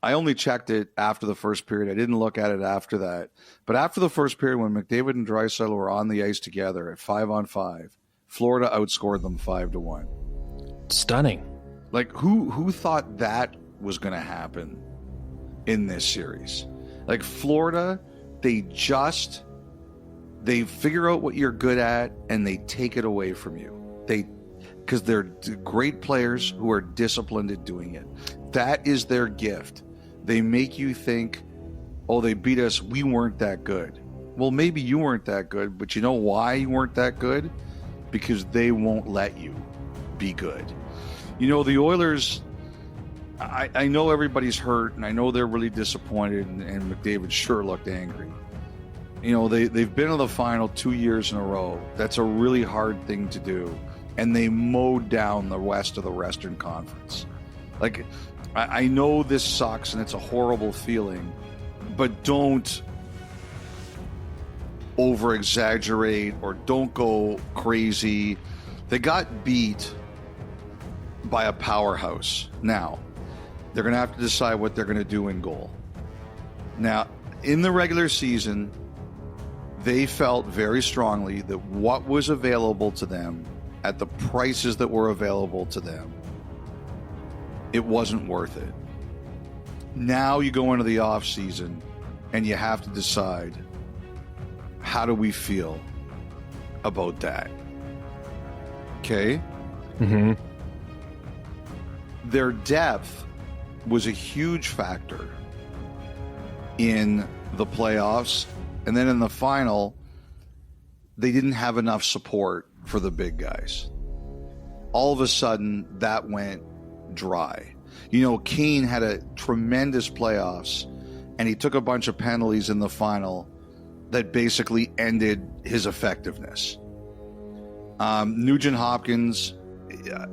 I only checked it after the first period. I didn't look at it after that. But after the first period, when McDavid and Draisaitl were on the ice together at 5-on-5, Florida outscored them 5-1. Stunning. Like, who thought that was going to happen in this series? Like, Florida, they figure out what you're good at and they take it away from you. Because they're great players who are disciplined at doing it. That is their gift. They make you think, oh, they beat us, we weren't that good. Well, maybe you weren't that good, but you know why you weren't that good? Because they won't let you be good. You know, the Oilers, I know everybody's hurt, and I know they're really disappointed, and McDavid sure looked angry. You know, they've been to the final 2 years in a row. That's a really hard thing to do. And they mowed down the rest of the Western Conference. Like, I know this sucks and it's a horrible feeling, but don't over-exaggerate or don't go crazy. They got beat by a powerhouse. Now, they're going to have to decide what they're going to do in goal. Now, in the regular season, they felt very strongly that what was available to them at the prices that were available to them, it wasn't worth it. Now you go into the off season and you have to decide, how do we feel about that? Okay? Mm-hmm. Their depth was a huge factor in the playoffs, and then in the final, they didn't have enough support for the big guys. All of a sudden, that went dry. You know, Kane had a tremendous playoffs, and he took a bunch of penalties in the final that basically ended his effectiveness. Nugent Hopkins,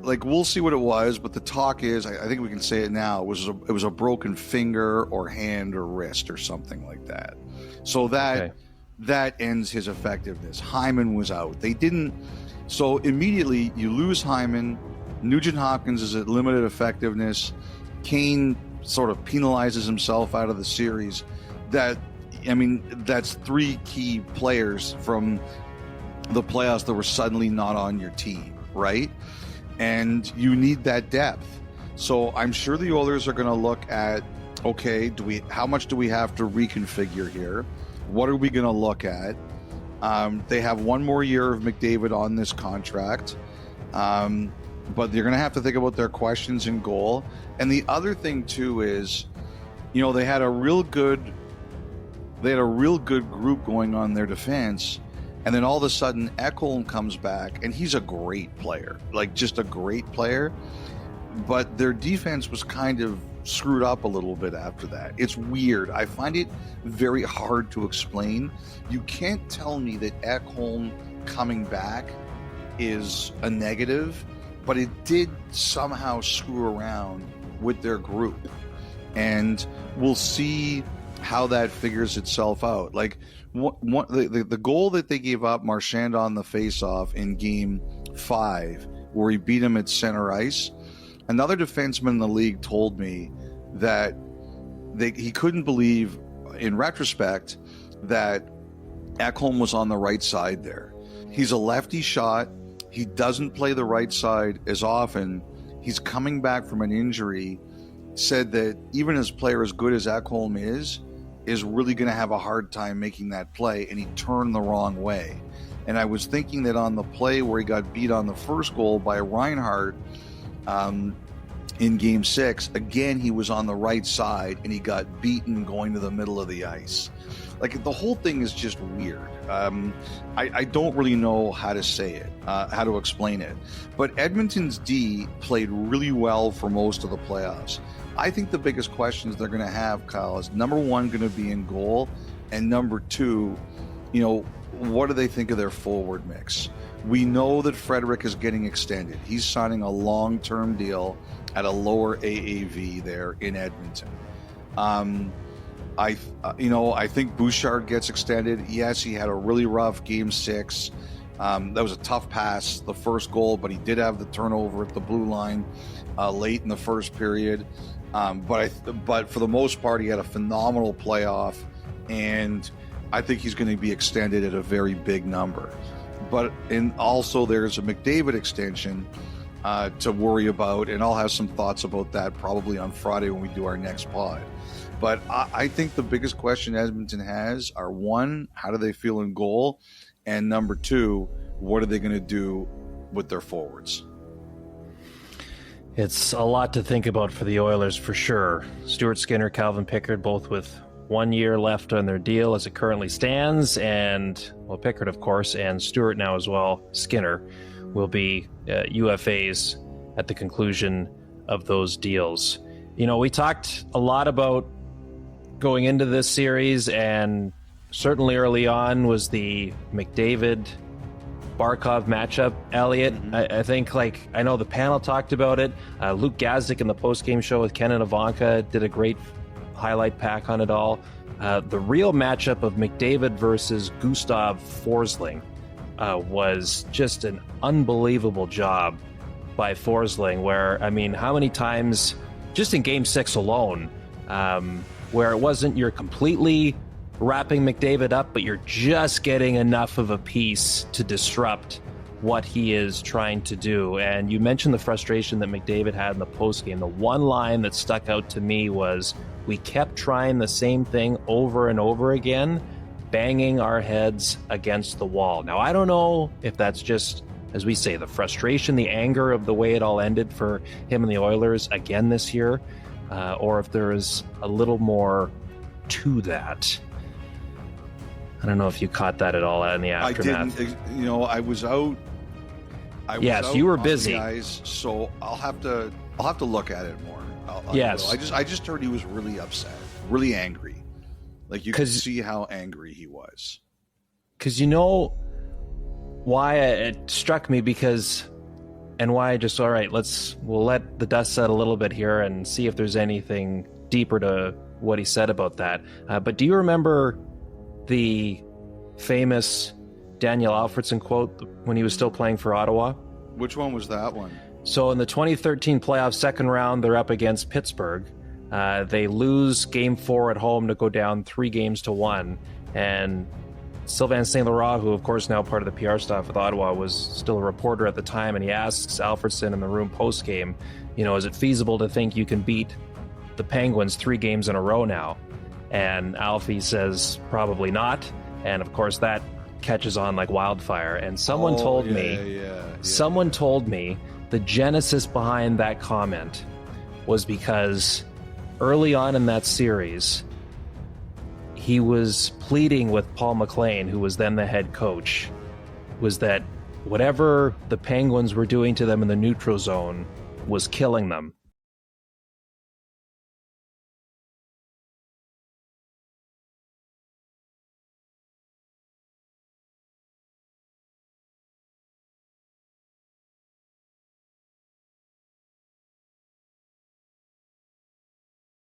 like, we'll see what it was, but the talk is, I think we can say it now, it was a broken finger or hand or wrist or something like that. So that ends his effectiveness. Hyman was out. So immediately you lose Hyman. Nugent Hopkins is at limited effectiveness. Kane sort of penalizes himself out of the series. That's three key players from the playoffs that were suddenly not on your team, right? And you need that depth. So I'm sure the Oilers are going to look at, okay, how much do we have to reconfigure here? What are we going to look at? They have one more year of McDavid on this contract, but they're going to have to think about their questions in goal. And the other thing too is, you know, they had a real good group going on their defense, and then all of a sudden Ekholm comes back, and he's a great player, like just a great player. But their defense was kind of screwed up a little bit after that. It's weird. I find it very hard to explain. You can't tell me that Ekholm coming back is a negative, but it did somehow screw around with their group. And we'll see how that figures itself out. Like, the goal that they gave up, Marchand on the face-off in Game 5, where he beat him at center ice, another defenseman in the league told me that he couldn't believe, in retrospect, that Ekholm was on the right side there. He's a lefty shot. He doesn't play the right side as often. He's coming back from an injury. Said that even as player as good as Ekholm is really going to have a hard time making that play, and he turned the wrong way. And I was thinking that on the play where he got beat on the first goal by Reinhart, in Game 6, again, he was on the right side and he got beaten going to the middle of the ice. Like, the whole thing is just weird. I don't really know how to say it, how to explain it. But Edmonton's D played really well for most of the playoffs. I think the biggest questions they're going to have, Kyle, is number one going to be in goal, and number two, you know, what do they think of their forward mix? We know that Frederick is getting extended. He's signing a long-term deal at a lower AAV there in Edmonton. I think Bouchard gets extended. Yes, he had a really rough Game 6. That was a tough pass, the first goal, but he did have the turnover at the blue line late in the first period. But for the most part, he had a phenomenal playoff, and I think he's going to be extended at a very big number. And also there's a McDavid extension to worry about, and I'll have some thoughts about that probably on Friday when we do our next pod. But I think the biggest question Edmonton has are, one, how do they feel in goal? And number two, what are they going to do with their forwards? It's a lot to think about for the Oilers, for sure. Stuart Skinner, Calvin Pickard, both with 1 year left on their deal as it currently stands. And, well, Pickard, of course, and Stuart now as well, Skinner, will be UFAs at the conclusion of those deals. You know, we talked a lot about going into this series, and certainly early on was the McDavid Barkov matchup. Elliotte, I think, I know the panel talked about it. Luke Gazdick in the post-game show with Ken and Ivanka did a great highlight pack on it all. The real matchup of McDavid versus Gustav Forsling was just an unbelievable job by Forsling, where, I mean, how many times, just in Game 6 alone, where it wasn't you're completely wrapping McDavid up, but you're just getting enough of a piece to disrupt what he is trying to do. And you mentioned the frustration that McDavid had in the postgame. The one line that stuck out to me was, we kept trying the same thing over and over again, banging our heads against the wall. Now, I don't know if that's just, as we say, the frustration, the anger of the way it all ended for him and the Oilers again this year, or if there is a little more to that. I don't know if you caught that at all in the aftermath. I didn't. You know, I was out. Yes, you were busy. So I'll have to look at it more. Yes. I just heard he was really upset, really angry. Like, you could see how angry he was. Because you know why it struck me, because, and why I just, all right, we'll let the dust settle a little bit here and see if there's anything deeper to what he said about that. But do you remember the famous Daniel Alfredsson quote when he was still playing for Ottawa? Which one was that one? So in the 2013 playoff second round, they're up against Pittsburgh. They lose Game 4 at home to go down 3-1. And Sylvain St. Laurent, who of course now part of the PR staff with Ottawa, was still a reporter at the time, and he asks Alfredsson in the room post-game, you know, is it feasible to think you can beat the Penguins 3 games in a row now? And Alfie says probably not. And of course that catches on like wildfire. And someone told me the genesis behind that comment was because early on in that series, he was pleading with Paul McLean, who was then the head coach, was that whatever the Penguins were doing to them in the neutral zone was killing them.